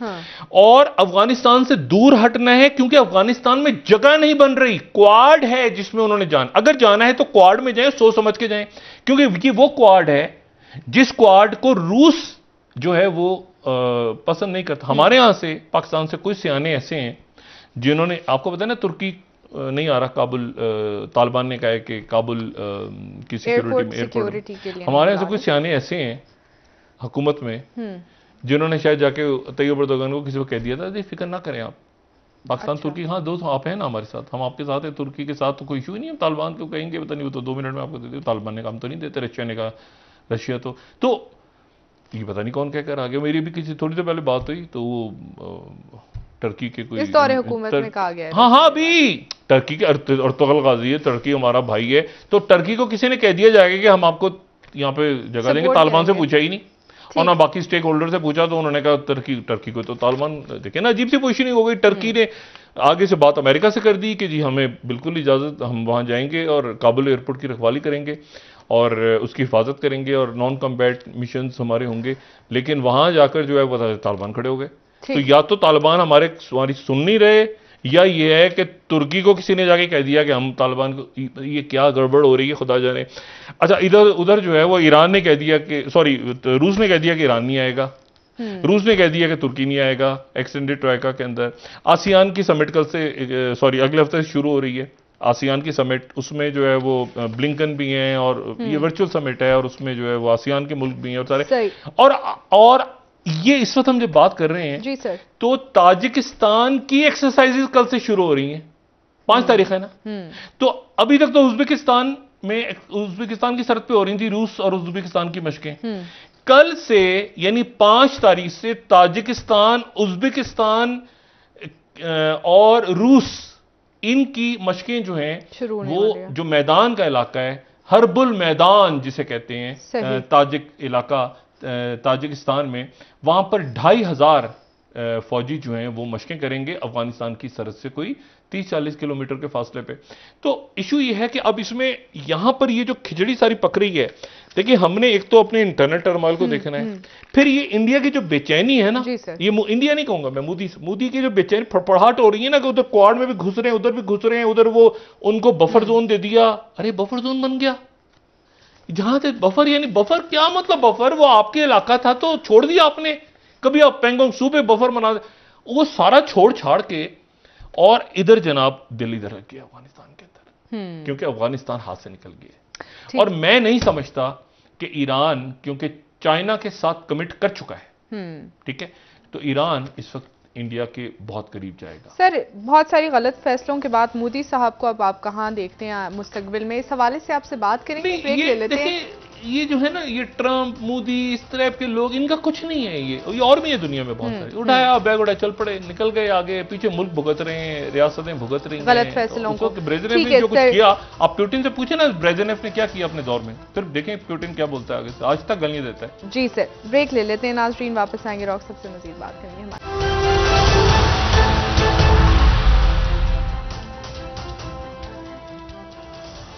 और अफगानिस्तान से दूर हटना है, क्योंकि अफगानिस्तान में जगह नहीं बन रही। क्वाड है जिसमें उन्होंने अगर जाना है तो क्वाड में जाए, सोच समझ के जाए, क्योंकि वो क्वाड है जिस क्वाड को रूस जो है वो पसंद नहीं करता। हमारे यहां से, पाकिस्तान से कुछ सियाने ऐसे हैं जिन्होंने, आपको पता है ना, तुर्की नहीं आ रहा काबुल, तालिबान ने कहा है कि काबुल की सिक्योरिटी के लिए। हमारे यहां से कुछ सियाने ऐसे हैं हुकूमत में जिन्होंने शायद जाके तैयब एर्दोगान को किसी को कह दिया था, फिक्र ना करें आप, पाकिस्तान तुर्की, हाँ दोस्त आप हैं ना हमारे साथ, हम आपके साथ हैं, तुर्की के साथ तो कोई इशू ही नहीं है। तालिबान को कहेंगे पता नहीं वो तो 2 मिनट में आपको देते, तालिबान ने काम तो नहीं देते, रशिया ने कहा, रशिया तो ये पता नहीं कौन कहकर आ गया। मेरी भी किसी थोड़ी देर पहले बात हुई तो वो टर्की के कोई इस दौरे हुकूमत में कहा गया है। हाँ अभी टर्की के अर्तुगरुल गाजी है, टर्की हमारा भाई है, तो टर्की को किसी ने कह दिया जाएगा कि हम आपको यहाँ पे जगह देंगे। तालिबान से पूछा ही नहीं और ना बाकी स्टेक होल्डर से पूछा, तो उन्होंने कहा टर्की को। तो तालिबान, देखिए ना, अजीब सी पोजीशन हो गई। टर्की ने आगे से बात अमेरिका से कर दी कि जी हमें बिल्कुल इजाजत, हम वहां जाएंगे और काबुल एयरपोर्ट की रखवाली करेंगे और उसकी हिफाजत करेंगे और नॉन कम्बैट मिशन हमारे होंगे। लेकिन वहां जाकर जो है वो तालिबान खड़े हो गए। तो या तो तालिबान हमारी सुन नहीं रहे, या ये है कि तुर्की को किसी ने जाके कह दिया कि हम तालिबान को, ये क्या गड़बड़ हो रही है खुदा जाने। अच्छा, इधर उधर जो है वो ईरान ने कह दिया कि, सॉरी, रूस ने कह दिया कि ईरान नहीं आएगा, रूस ने कह दिया कि तुर्की नहीं आएगा एक्सटेंडेड ट्राइका के अंदर। आसियान की समिट कल से, सॉरी अगले हफ्ते से शुरू हो रही है आसियान की समिट। उसमें जो है वो ब्लिंकन भी हैं और ये वर्चुअल समिट है और उसमें जो है वो आसियान के मुल्क भी हैं और सारे। और ये इस वक्त हम जब बात कर रहे हैं जी सर, तो ताजिकिस्तान की एक्सरसाइजेस कल से शुरू हो रही हैं, 5 तारीख है ना। तो अभी तक तो उज्बेकिस्तान की सरहद पे हो रही थी रूस और उज्बेकिस्तान की मशकें। कल से यानी 5 तारीख से ताजिकिस्तान, उज्बेकिस्तान और रूस, इनकी मशकें जो हैं वो जो मैदान का इलाका है, हर्बुल मैदान जिसे कहते हैं, ताजिक इलाका ताजिकिस्तान में, वहां पर 2500 फौजी जो हैं वो मशकें करेंगे अफगानिस्तान की सरहद से कोई 30-40 किलोमीटर के फासले पे। तो इशू ये है कि अब इसमें यहां पर ये जो खिचड़ी सारी पक रही है, देखिए हमने एक तो अपने इंटरनल टर्मोइल को देखना है, फिर ये इंडिया की जो बेचैनी है ना, ये इंडिया नहीं कहूंगा मैं, मोदी की जो बेचैनी फड़फड़ाहट हो रही है ना, कि उधर क्वाड में भी घुस रहे हैं, उधर भी घुस रहे हैं, उधर वो उनको बफर जोन दे दिया। अरे बफर जोन बन गया जहां से बफर, यानी बफर क्या मतलब, बफर वो आपके इलाका था तो छोड़ दिया आपने, कभी आप पेंगोंग सू पे बफर बना दे। वो सारा छोड़ छाड़ के और इधर जनाब दिल इधर रख गया अफगानिस्तान के अंदर, क्योंकि अफगानिस्तान हाथ से निकल गया। और मैं नहीं समझता कि ईरान, क्योंकि चाइना के साथ कमिट कर चुका है, ठीक है, तो ईरान इस वक्त इंडिया के बहुत करीब जाएगा। सर, बहुत सारी गलत फैसलों के बाद मोदी साहब को अब आप कहां देखते हैं मुस्तकबिल में? इस हवाले से आपसे बात करेंगे, ब्रेक ले लेते हैं। ये जो है ना, ये ट्रंप, मोदी, इस तरह के लोग, इनका कुछ नहीं है। ये और भी है दुनिया में बहुत सारे, उठाया बैग उठाया चल पड़े, निकल गए आगे, पीछे मुल्क भुगत रहे हैं, रियासतें भुगत रही हैं गलत फैसलों को। ब्रेज़नेव ने जो कुछ किया, आप पुतिन से पूछे ना ब्रेज़नेव ने क्या किया अपने दौर में, फिर देखें पुतिन क्या बोलता है आगे से, आज तक गालियां देता है। जी सर, ब्रेक ले लेते हैं नाज़रीन, वापस आएंगे, डॉक्टर साहब से मजीद बात करेंगे हमारे।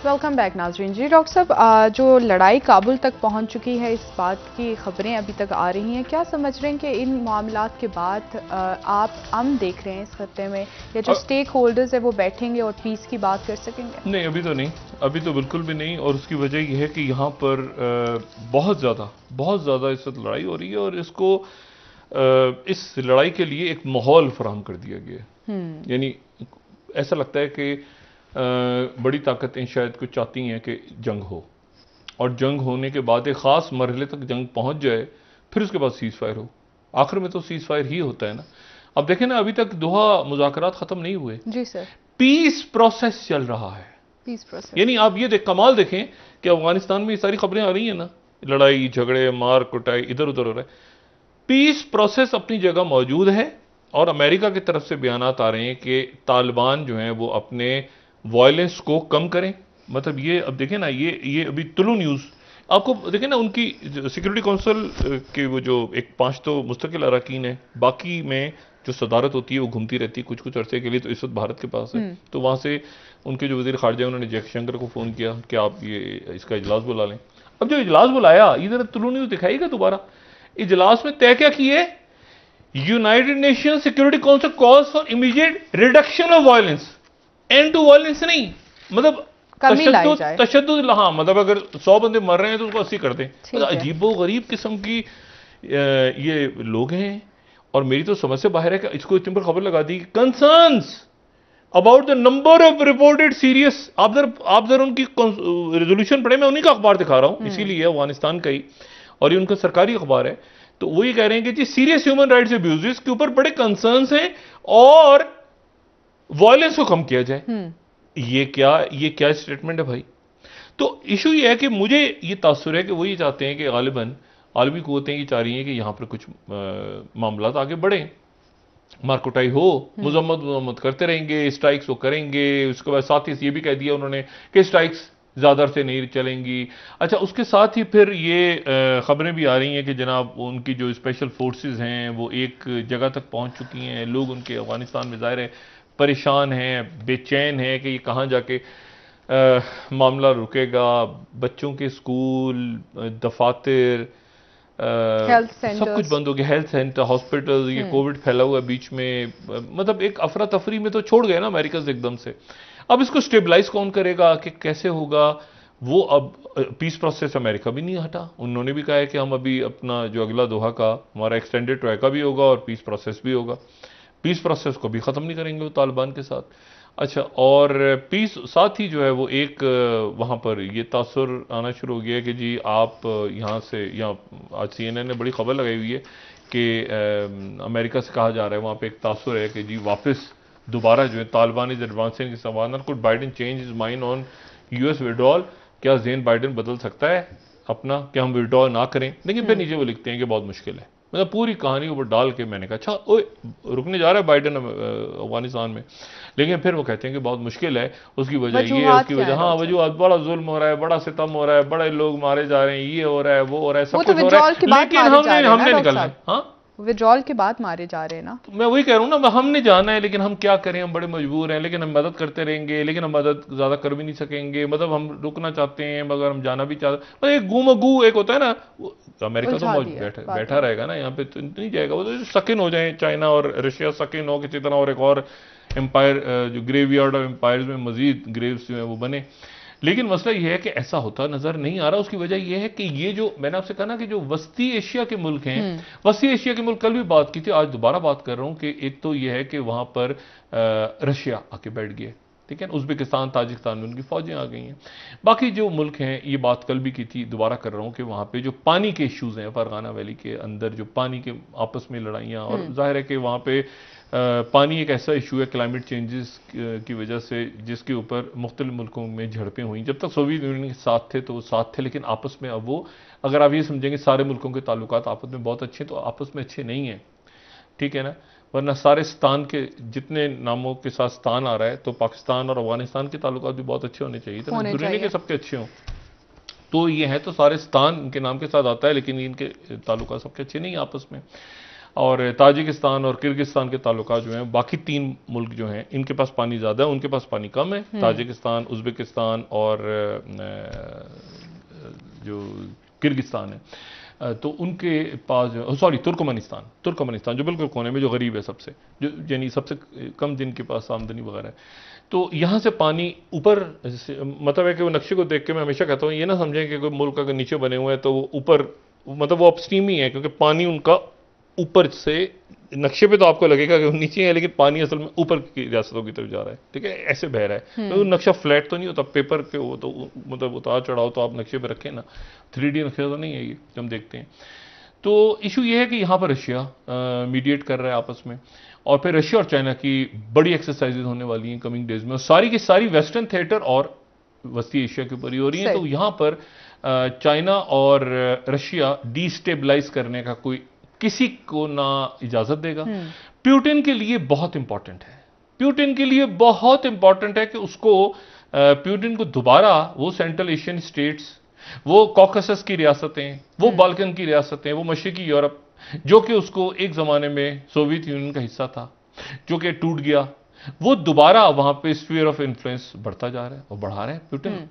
वेलकम बैक नाज़रीन। जी डॉक्टर साहब, जो लड़ाई काबुल तक पहुंच चुकी है, इस बात की खबरें अभी तक आ रही हैं, क्या समझ रहे हैं कि इन मामलात के बाद आप देख रहे हैं इस खत्ते में, या जो स्टेक होल्डर्स है वो बैठेंगे और पीस की बात कर सकेंगे? नहीं, अभी तो नहीं, अभी तो बिल्कुल भी नहीं। और उसकी वजह यह है कि यहाँ पर बहुत ज़्यादा इस वक्त लड़ाई हो रही है, और इसको इस लड़ाई के लिए एक माहौल फराहम कर दिया गया है। यानी ऐसा लगता है कि बड़ी ताकतें शायद कुछ चाहती हैं कि जंग हो, और जंग होने के बाद एक ख़ास मरहले तक जंग पहुंच जाए, फिर उसके बाद सीज़ फायर हो। आखिर में तो सीज़ फायर ही होता है ना। अब देखें ना, अभी तक दोहा मुज़ाकरात ख़त्म नहीं हुए। जी सर, पीस प्रोसेस चल रहा है। पीस प्रोसेस, यानी आप ये कमाल देखें कि अफगानिस्तान में ये सारी खबरें आ रही हैं ना, लड़ाई झगड़े मार कुटाई इधर उधर हो रहा है, पीस प्रोसेस अपनी जगह मौजूद है। और अमेरिका की तरफ से बयानात आ रहे हैं कि तालिबान जो हैं वो अपने वायलेंस को कम करें। मतलब ये अब देखें ना, ये अभी तुलु न्यूज़ आपको देखें ना, उनकी सिक्योरिटी काउंसिल के वो जो एक 5 तो मुस्तकिल अरकान है, बाकी में जो सदारत होती है वो घूमती रहती है कुछ कुछ अरसे के लिए, तो इस वक्त भारत के पास है। तो वहाँ से उनके जो वज़ीर ख़ारजा उन्होंने जयशंकर को फ़ोन किया कि आप ये इसका इजलास बुला लें। अब जो इजलास बुलाया, इधर तुलु न्यूज़ दिखाएगा दोबारा, इजलास में तय क्या किए, United Nation Security Council calls for immediate reduction of violence, end to violence नहीं, मतलब तशद्दुद। हाँ, मतलब अगर 100 बंदे मर रहे हैं तो उसको 80 कर दें। मतलब अजीबो गरीब किस्म की ये लोग हैं। और मेरी तो समझ से बाहर है कि इसको इतनी पर खबर लगा दी, concerns about the number of reported serious. आप जरा उनकी रेजोल्यूशन पढ़े, मैं उन्हीं का अखबार दिखा रहा हूं, इसीलिए अफगानिस्तान का ही, और ये उनका सरकारी अखबार है। तो वो ये कह रहे हैं कि जी सीरियस ह्यूमन राइट्स अब्यूजेस के ऊपर बड़े कंसर्न्स हैं और वायलेंस को कम किया जाए। ये क्या स्टेटमेंट है भाई। तो इशू ये है कि मुझे ये तासुर है कि वो ये चाहते हैं कि गालिबन आलमी कुव्वतें ये चाह रही हैं कि यहां पर कुछ मामलात आगे बढ़ें, मारकुटाई हो, मजम्मत करते रहेंगे, स्ट्राइक्स वो करेंगे। उसके बाद साथ ही ये भी कह दिया उन्होंने कि स्ट्राइक्स ज़्यादा से नहीं चलेंगी। अच्छा, उसके साथ ही फिर ये खबरें भी आ रही हैं कि जनाब उनकी जो स्पेशल फोर्सेस हैं वो एक जगह तक पहुंच चुकी हैं। लोग उनके अफगानिस्तान में ज़ाहिर है परेशान हैं, बेचैन हैं कि ये कहाँ जाके मामला रुकेगा। बच्चों के स्कूल, दफातर, सब कुछ बंद हो गया, हेल्थ सेंटर, हॉस्पिटल, ये कोविड फैला हुआ बीच में। मतलब एक अफरा तफरी में तो छोड़ गए ना अमेरिका से एकदम से। अब इसको स्टेबलाइज कौन करेगा कि कैसे होगा वो। अब पीस प्रोसेस अमेरिका भी नहीं हटा, उन्होंने भी कहा है कि हम अभी अपना जो अगला दोहा का हमारा एक्सटेंडेड ट्रैका भी होगा और पीस प्रोसेस भी होगा। पीस प्रोसेस को भी ख़त्म नहीं करेंगे वो तालिबान के साथ। अच्छा, और पीस साथ ही जो है वो एक वहाँ पर ये तासुर आना शुरू हो गया कि जी आप यहाँ से, यहाँ आज CNN ने बड़ी खबर लगाई हुई है कि अमेरिका से कहा जा रहा है, वहाँ पे एक तासुर है कि जी वापस दोबारा जो है तालिबान इज एडवांसिंग सवाना, could Biden change his mind on US withdrawal. क्या ज़ेन बाइडेन बदल सकता है अपना कि हम विड्रॉल ना करें। लेकिन फिर नीचे वो लिखते हैं कि बहुत मुश्किल है। मतलब पूरी कहानी ऊपर डाल के मैंने कहा अच्छा ओए रुकने जा रहा है बाइडेन अफगानिस्तान में, लेकिन फिर वो कहते हैं कि बहुत मुश्किल है। उसकी वजह ये है, उसकी वजह हाँ वजूहत, बड़ा जुल्म हो रहा है, बड़ा सितम हो रहा है, बड़े लोग मारे जा रहे हैं, ये हो रहा है, वो हो रहा है, सब कुछ हो रहा है, लेकिन हमने निकलना है। हाँ, विड्रॉल के बाद मारे जा रहे हैं ना। मैं वही कह रहा हूँ ना, हमने जाना है, लेकिन हम क्या करें, हम बड़े मजबूर हैं। लेकिन हम मदद करते रहेंगे, लेकिन हम मदद ज़्यादा कर भी नहीं सकेंगे। मतलब हम रुकना चाहते हैं मगर हम जाना भी चाहते हैं। मतलब एक गुमगू एक होता है ना, अमेरिका तो बैठा रहेगा ना यहाँ पे, तो नहीं जाएगा वो, तो सकिन हो जाए चाइना और रशिया सकिन हो किसी तरह, और एक और एम्पायर जो ग्रेवयार्ड ऑफ एम्पायर्स में मजीद ग्रेव्स जो है वो बने। लेकिन मसला यह है कि ऐसा होता नजर नहीं आ रहा। उसकी वजह यह है कि ये जो मैंने आपसे कहा ना कि जो वस्ती एशिया के मुल्क हैं, वस्ती एशिया के मुल्क, कल भी बात की थी, आज दोबारा बात कर रहा हूं कि एक तो यह है कि वहां पर रशिया आके बैठ गए, ठीक है, उज्बेकिस्तान ताजिकिस्तान में उनकी फौजें आ गई हैं। बाकी जो मुल्क हैं, ये बात कल भी की थी, दोबारा कर रहा हूं कि वहां पे जो पानी के इश्यूज हैं, फरगाना वैली के अंदर जो पानी के आपस में लड़ाइयां, और जाहिर है कि वहां पे पानी एक ऐसा इशू है क्लाइमेट चेंजेस की वजह से, जिसके ऊपर मुख्तलिफ मुल्कों में झड़पें हुई। जब तक सोवियत यूनियन के साथ थे तो वो साथ थे, लेकिन आपस में अब वो, अगर आप ये समझेंगे सारे मुल्कों के ताल्लुकात आपस में बहुत अच्छे हैं, तो आपस में अच्छे नहीं हैं, ठीक है ना। वरना सारे स्तान के जितने नामों के साथ स्तान आ रहा है, तो पाकिस्तान और अफगानिस्तान के ताल्लुकात भी बहुत अच्छे होने चाहिए, तो जरूरी नहीं कि सबके अच्छे हों। तो ये है, तो सारे स्तान इनके नाम के साथ आता है, लेकिन इनके ताल्लुकात सबके अच्छे नहीं आपस में। और ताजिकिस्तान और किर्गिस्तान के ताल्लुकात जो हैं, बाकी 3 मुल्क जो हैं, इनके पास पानी ज़्यादा है, उनके पास पानी कम है। ताजिकिस्तान, उज्बेकिस्तान और जो किर्गिस्तान है, तो उनके पास, सॉरी, तुर्कमेनिस्तान जो बिल्कुल कोने में, जो गरीब है सबसे, जो यानी सबसे कम जिनके पास आमदनी वगैरह है, तो यहाँ से पानी ऊपर, मतलब है कि वो नक्शे को देख के मैं हमेशा कहता हूँ, ये ना समझें कि कोई मुल्क अगर नीचे बने हुए हैं तो वो ऊपर, मतलब वो अपस्ट्रीम ही है, क्योंकि पानी उनका ऊपर से, नक्शे पे तो आपको लगेगा कि वो नीचे है, लेकिन पानी असल में ऊपर की रियासतों की तरफ जा रहा है, ठीक है, ऐसे बह रहा है। तो नक्शा फ्लैट तो नहीं होता पेपर पे, वो तो मतलब उतार चढ़ाओ तो आप नक्शे पे रखें ना, 3D नक्शा तो नहीं है ये जो हम देखते हैं। तो इशू ये है कि यहाँ पर रशिया मीडिएट कर रहा है आपस में, और फिर रशिया और चाइना की बड़ी एक्सरसाइजेज होने वाली हैं कमिंग डेज में, और सारी की सारी वेस्टर्न थिएटर और वस्ती एशिया के ऊपर ही हो रही है। तो यहाँ पर चाइना और रशिया डिस्टेबलाइज करने का कोई किसी को ना इजाजत देगा। प्यूटिन के लिए बहुत इंपॉर्टेंट है, प्यूटिन के लिए बहुत इंपॉर्टेंट है कि उसको, प्यूटिन को दोबारा वो सेंट्रल एशियन स्टेट्स, वो कॉकसस की रियासतें, वो बाल्कन की रियासतें, वो मशरिकी यूरोप, जो कि उसको एक जमाने में सोवियत यूनियन का हिस्सा था, जो कि टूट गया, वो दोबारा वहां पे स्फीयर ऑफ इन्फ्लुएंस बढ़ता जा रहा है, और बढ़ा रहे हैं, प्यूटिन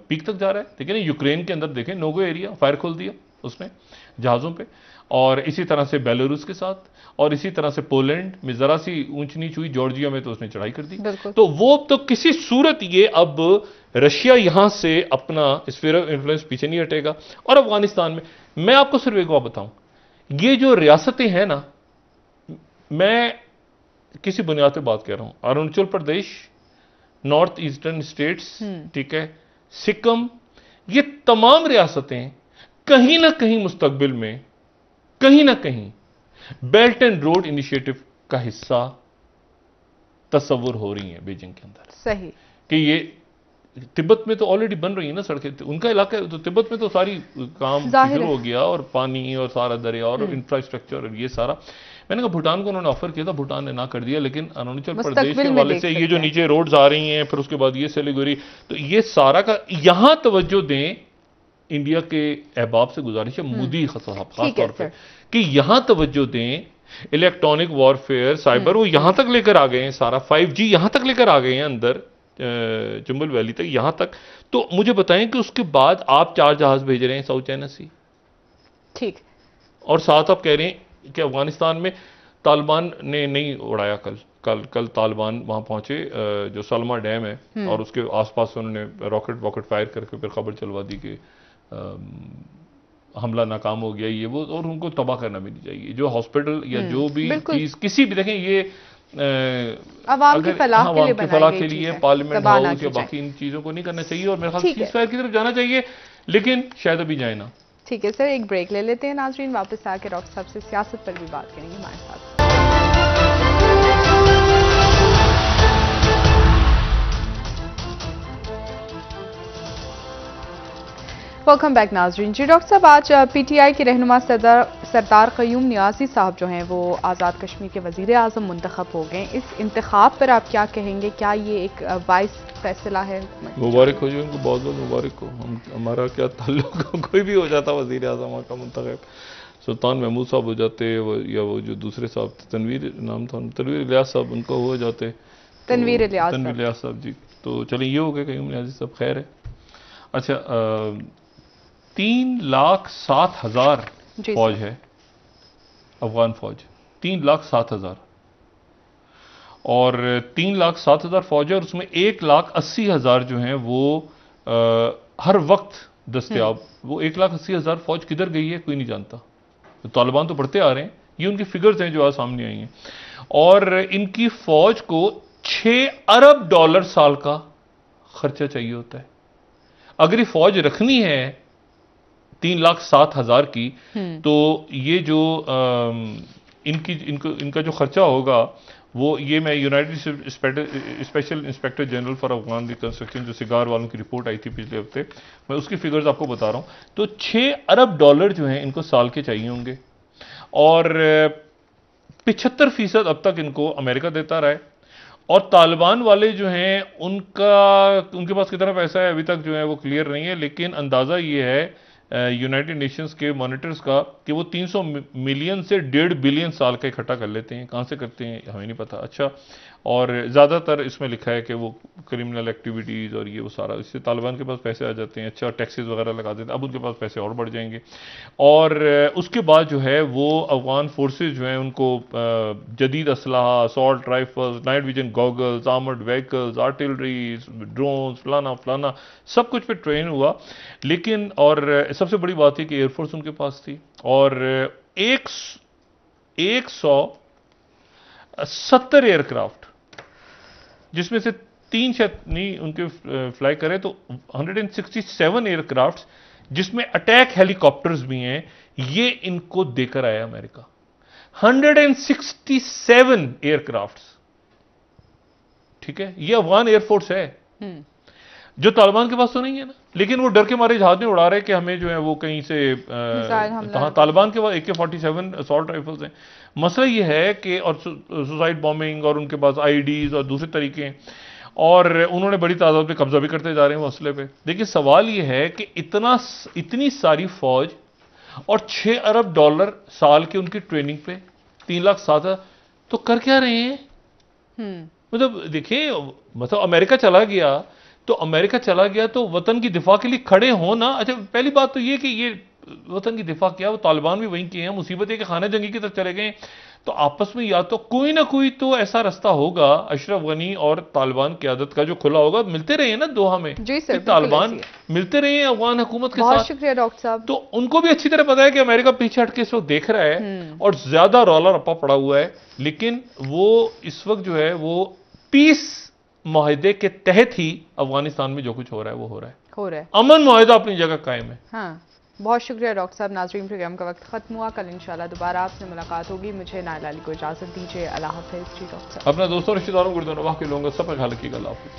पीक तक जा रहा है। ठीक है ना, यूक्रेन के अंदर देखें, नोगो एरिया फायर खोल दिया उसने जहाजों पे, और इसी तरह से बेलारूस के साथ, और इसी तरह से पोलैंड में जरा सी ऊंच नीच हुई, जॉर्जिया में तो उसने चढ़ाई कर दी। तो वो तो किसी सूरत ये अब रशिया यहां से अपना स्फीयर ऑफ इन्फ्लुएंस पीछे नहीं हटेगा। और अफगानिस्तान में मैं आपको सिर्फ एक बात बताऊं, ये जो रियासतें हैं ना, मैं किसी बुनियाद पे बात कर रहा हूं, Arunachal Pradesh, north eastern states, ठीक है, सिक्किम, ये तमाम रियासतें कहीं ना कहीं मुस्तकबिल में कहीं ना कहीं बेल्ट एंड रोड इनिशिएटिव का हिस्सा तस्वुर हो रही है बीजिंग के अंदर। सही, कि ये तिब्बत में तो ऑलरेडी बन रही है ना सड़कें, उनका इलाका, तो तिब्बत में तो सारी काम शुरू हो गया, और पानी और सारा दरिया और इंफ्रास्ट्रक्चर और ये सारा। मैंने कहा भूटान को उन्होंने ऑफर किया था, भूटान ने ना कर दिया, लेकिन अरुणाचल प्रदेश के हवाले से ये जो नीचे रोड्स आ रही हैं, फिर उसके बाद ये सिलीगुड़ी, तो ये सारा का यहां तवज्जो दें। इंडिया के अहबाब से गुजारिश है, मोदी खास तौर पर, कि यहां तवज्जो दें। इलेक्ट्रॉनिक वॉरफेयर, साइबर, वो यहां तक लेकर आ गए हैं, सारा 5G यहां तक लेकर आ गए हैं, अंदर चंबल वैली तक, यहां तक। तो मुझे बताएं कि उसके बाद आप 4 जहाज भेज रहे हैं साउथ चाइना सी, ठीक, और साथ आप कह रहे हैं कि अफगानिस्तान में तालिबान ने नहीं उड़ाया। कल तालिबान वहां पहुंचे, जो सलमा डैम है और उसके आसपास उन्होंने रॉकेट फायर करके फिर खबर चलवा दी कि हमला नाकाम हो गया, ये वो, और उनको तबाह करना भी नहीं चाहिए। जो हॉस्पिटल या जो भी चीज किसी भी, देखें ये अवाम की फलाह के लिए पार्लियामेंट हाउस या बाकी इन चीजों को नहीं करना चाहिए, और मेरे ख्याल से सीज़फायर की तरफ जाना चाहिए, लेकिन शायद अभी जाए ना। ठीक है सर, एक ब्रेक ले लेते हैं नाजरीन, वापस आके डॉक्टर साहब से सियासत पर भी बात करेंगे हमारे साथ। वेलकम बैक नाजरीन। जी डॉक्टर साहब, आज PTI के रहनुमा सरदार क़य्यूम नियाज़ी साहब जो हैं वो आज़ाद कश्मीर के वज़ीर आज़म मुंतखब हो गए। इस इंतखाब पर आप क्या कहेंगे, क्या ये एक वाइस फैसला है? मुबारक हो जी उनको, बहुत बहुत मुबारक हो। हमारा क्या ताल्लुक, कोई भी हो जाता वज़ीर आज़म का मुंतखब, सुल्तान महमूद साहब हो जाते, या वो जो दूसरे साहब तनवीर नाम था, तनवीर इलियास साहब, उनको हो जाते, तनवीर इलियास साहब जी। तो चलिए ये हो गए क़य्यूम नियाज़ी साहब, खैर है। अच्छा, 3,07,000 फौज है, अफगान फौज 3,07,000, और 3,07,000 फौज है, और उसमें 1,80,000 जो हैं वो हर वक्त दस्तयाब। वो 1,80,000 फौज किधर गई है कोई नहीं जानता। तो तालिबान तो बढ़ते आ रहे हैं, ये उनकी फिगर्स हैं जो आज सामने आई हैं। और इनकी फौज को $6 अरब साल का खर्चा चाहिए होता है। अगर ये फौज रखनी है 3,07,000 की, तो ये जो इनका जो खर्चा होगा वो, ये मैं United special inspector general for Afghan reconstruction जो सिगार वालों की रिपोर्ट आई थी पिछले हफ्ते, मैं उसकी फिगर्स आपको बता रहा हूं। तो $6 अरब जो हैं इनको साल के चाहिए होंगे। और 75% अब तक इनको अमेरिका देता रहा है। और तालिबान वाले जो हैं उनके पास कितना पैसा है अभी तक जो है वो क्लियर नहीं है, लेकिन अंदाजा ये है यूनाइटेड नेशंस के मॉनिटर्स का कि वो 300 मिलियन से 1.5 बिलियन साल का इकट्ठा कर लेते हैं। कहां से करते हैं हमें नहीं पता। अच्छा, और ज्यादातर इसमें लिखा है कि वो क्रिमिनल एक्टिविटीज और ये वो सारा, इससे तालिबान के पास पैसे आ जाते हैं। अच्छा, टैक्सेस वगैरह लगा देते हैं, अब उनके पास पैसे और बढ़ जाएंगे। और उसके बाद जो है वो अफगान फोर्सेज जो हैं उनको जदीद असलाहा, assault rifles, night vision goggles, armoured vehicles, artillery, drones, फलाना फलाना सब कुछ पे ट्रेन हुआ। लेकिन और सबसे बड़ी बात है कि एयरफोर्स उनके पास थी। और 170 एयरक्राफ्ट, जिसमें से 3 शायद नहीं उनके फ्लाई करे, तो 167 एयरक्राफ्ट जिसमें अटैक हेलीकॉप्टर्स भी हैं, ये इनको देकर आया अमेरिका। 167 एयरक्राफ्ट, ठीक है, ये अफगान एयरफोर्स है जो तालिबान के पास तो नहीं है ना। लेकिन वो डर के मारे जहाज में उड़ा रहे कि हमें जो है वो कहीं से तालिबान के पास AK-47 असॉल्ट राइफल्स हैं। मसला ये है कि और सुसाइड बॉम्बिंग और उनके पास IEDs और दूसरे तरीके हैं, और उन्होंने बड़ी तादाद में कब्जा भी करते जा रहे हैं मसले पे। देखिए सवाल ये है कि इतनी सारी फौज और $6 अरब साल के उनकी ट्रेनिंग पे 3,07,000, तो कर क्या रहे हैं? मतलब देखिए, मतलब अमेरिका चला गया तो वतन की दिफा के लिए खड़े हो ना। अच्छा, पहली बात तो ये कि ये वतन की दिफा किया, वो तालिबान भी वहीं किए हैं। मुसीबत है कि खाना जंगी की तरफ चले गए। तो आपस में या तो कोई ना कोई तो ऐसा रास्ता होगा अशरफ गनी और तालिबान क़यादत का जो खुला होगा। मिलते रहे ना दोहा में, जी सर, तालिबान मिलते रहे हैं अफगान हुकूमत के साथ। बहुत शुक्रिया डॉक्टर साहब। तो उनको भी अच्छी तरह पता है कि अमेरिका पीछे हटके इस वक्त देख रहा है और ज्यादा रौला रप्पा पड़ा हुआ है। लेकिन वो इस वक्त जो है वो पीस मुआहदे के तहत ही अफगानिस्तान में जो कुछ हो रहा है वो हो रहा है। अमन मुआहदा अपनी जगह कायम है। हाँ, बहुत शुक्रिया डॉक्टर साहब। नाज़रीन, प्रोग्राम का वक्त खत्म हुआ। कल इंशाल्लाह दोबारा आपसे मुलाकात होगी। मुझे नाइला अली को इजाजत दीजिए। अल्लाह हाफ़िज़। जी डॉक्टर साहब, अपना दोस्तों रिश्तेदारों गुर्दों के लोगों का सब ख्याल रखिएगा। अल्लाह हाफ़िज़।